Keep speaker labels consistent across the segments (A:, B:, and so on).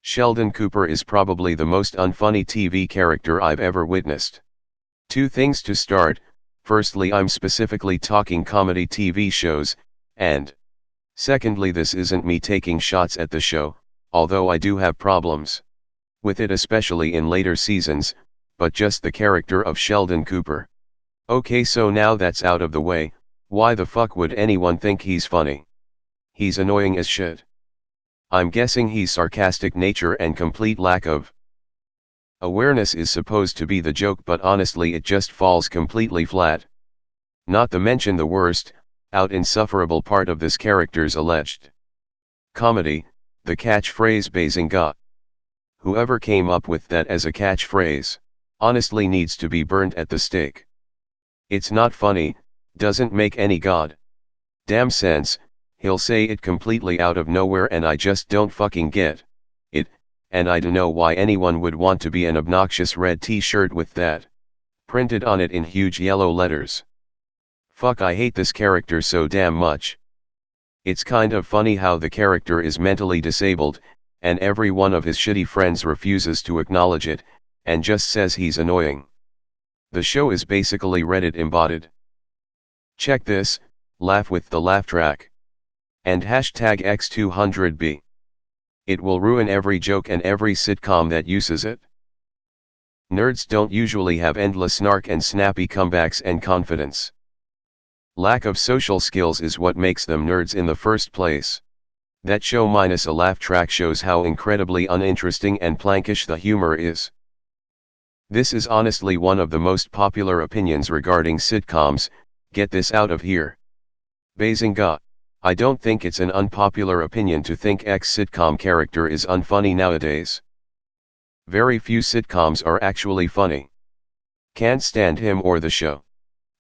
A: Sheldon Cooper is probably the most unfunny TV character I've ever witnessed. Two things to start: firstly, I'm specifically talking comedy TV shows, and secondly, this isn't me taking shots at the show, although I do have problems with it, especially in later seasons, but just the character of Sheldon Cooper. Okay, so now that's out of the way, why the fuck would anyone think he's funny? He's annoying as shit. I'm guessing he's sarcastic nature and complete lack of awareness is supposed to be the joke, but honestly it just falls completely flat. Not to mention the worst, out insufferable part of this character's alleged comedy, the catchphrase "Bazinga." Whoever came up with that as a catchphrase, honestly needs to be burnt at the stake. It's not funny, doesn't make any damn sense. He'll say it completely out of nowhere and I just don't fucking get it, and I don't know why anyone would want to be an obnoxious red t-shirt with that printed on it in huge yellow letters. Fuck, I hate this character so damn much. It's kind of funny how the character is mentally disabled, and every one of his shitty friends refuses to acknowledge it, and just says he's annoying. The show is basically Reddit embodied. Check this, laugh with the laugh track. And hashtag X200B. It will ruin every joke and every sitcom that uses it. Nerds don't usually have endless snark and snappy comebacks and confidence. Lack of social skills is what makes them nerds in the first place. That show minus a laugh track shows how incredibly uninteresting and plankish the humor is. This is honestly one of the most popular opinions regarding sitcoms. Get this out of here. Bazinga. I don't think it's an unpopular opinion to think X sitcom character is unfunny nowadays. Very few sitcoms are actually funny. Can't stand him or the show.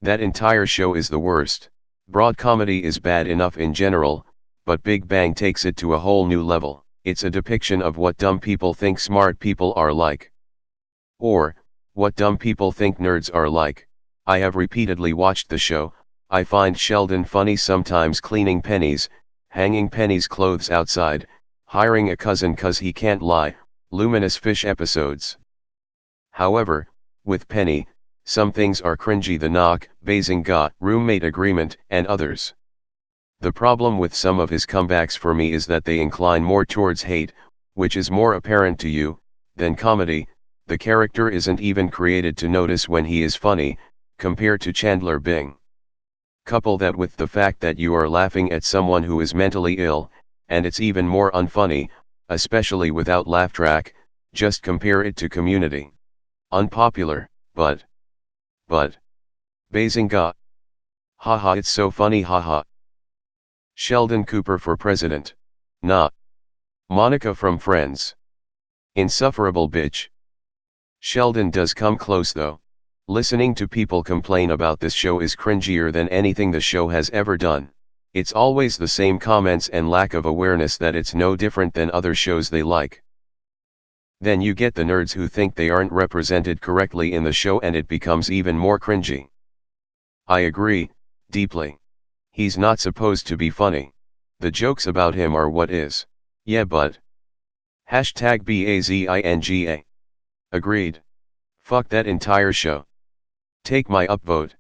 A: That entire show is the worst. Broad comedy is bad enough in general, but Big Bang takes it to a whole new level. It's a depiction of what dumb people think smart people are like. Or, what dumb people think nerds are like. I have repeatedly watched the show. I find Sheldon funny, sometimes cleaning pennies, hanging Penny's clothes outside, hiring a cousin cause he can't lie, luminous fish episodes. However, with Penny, some things are cringy: the knock, Bazinga, roommate agreement, and others. The problem with some of his comebacks for me is that they incline more towards hate, which is more apparent to you, than comedy. The character isn't even created to notice when he is funny, compared to Chandler Bing. Couple that with the fact that you are laughing at someone who is mentally ill, and it's even more unfunny, especially without laugh track. Just compare it to Community. Unpopular, but Bazinga. Haha, it's so funny, haha. Sheldon Cooper for president. Nah. Monica from Friends. Insufferable bitch. Sheldon does come close though. Listening to people complain about this show is cringier than anything the show has ever done. It's always the same comments and lack of awareness that it's no different than other shows they like. Then you get the nerds who think they aren't represented correctly in the show and it becomes even more cringy. I agree, deeply. He's not supposed to be funny. The jokes about him are what is. Yeah, but. Hashtag BAZINGA. Agreed. Fuck that entire show. Take my upvote.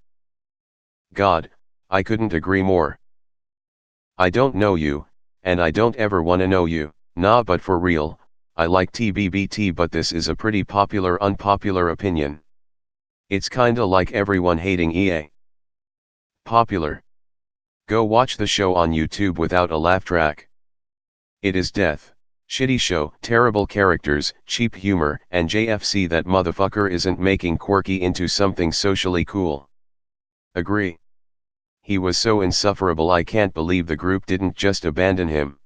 A: God, I couldn't agree more. I don't know you, and I don't ever wanna know you. Nah, but for real, I like TBBT, but this is a pretty popular unpopular opinion. It's kinda like everyone hating EA. Popular. Go watch the show on YouTube without a laugh track. It is death. Shitty show, terrible characters, cheap humor, and JFC. That motherfucker isn't making quirky into something socially cool. Agree. He was so insufferable, I can't believe the group didn't just abandon him.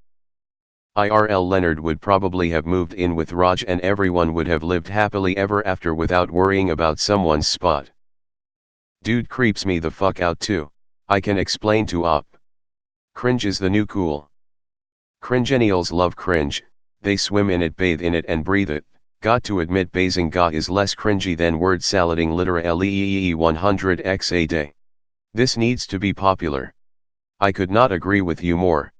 A: IRL Leonard would probably have moved in with Raj and everyone would have lived happily ever after without worrying about someone's spot. Dude creeps me the fuck out too. I can explain to op. Cringe is the new cool. Cringennials love cringe, they swim in it, bathe in it and breathe it. Got to admit, Bazinga is less cringy than word salading literally 100x a day. This needs to be popular. I could not agree with you more.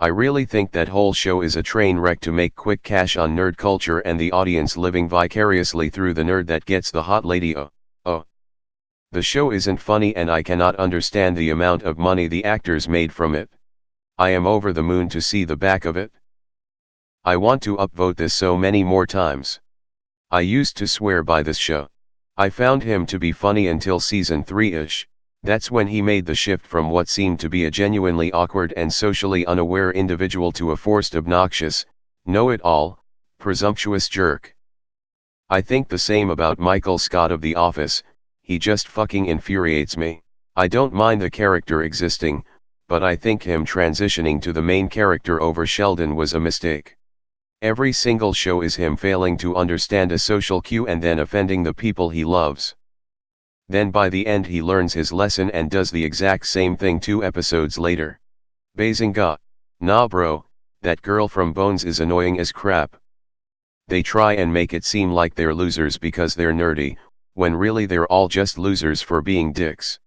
A: I really think that whole show is a train wreck to make quick cash on nerd culture and the audience living vicariously through the nerd that gets the hot lady. The show isn't funny and I cannot understand the amount of money the actors made from it. I am over the moon to see the back of it. I want to upvote this so many more times. I used to swear by this show. I found him to be funny until season 3-ish. That's when he made the shift from what seemed to be a genuinely awkward and socially unaware individual to a forced, obnoxious, know-it-all, presumptuous jerk. I think the same about Michael Scott of The Office. He just fucking infuriates me. I don't mind the character existing, but I think him transitioning to the main character over Sheldon was a mistake. Every single show is him failing to understand a social cue and then offending the people he loves. Then by the end he learns his lesson and does the exact same thing 2 episodes later. Bazinga, nah bro, that girl from Bones is annoying as crap. They try and make it seem like they're losers because they're nerdy, when really they're all just losers for being dicks.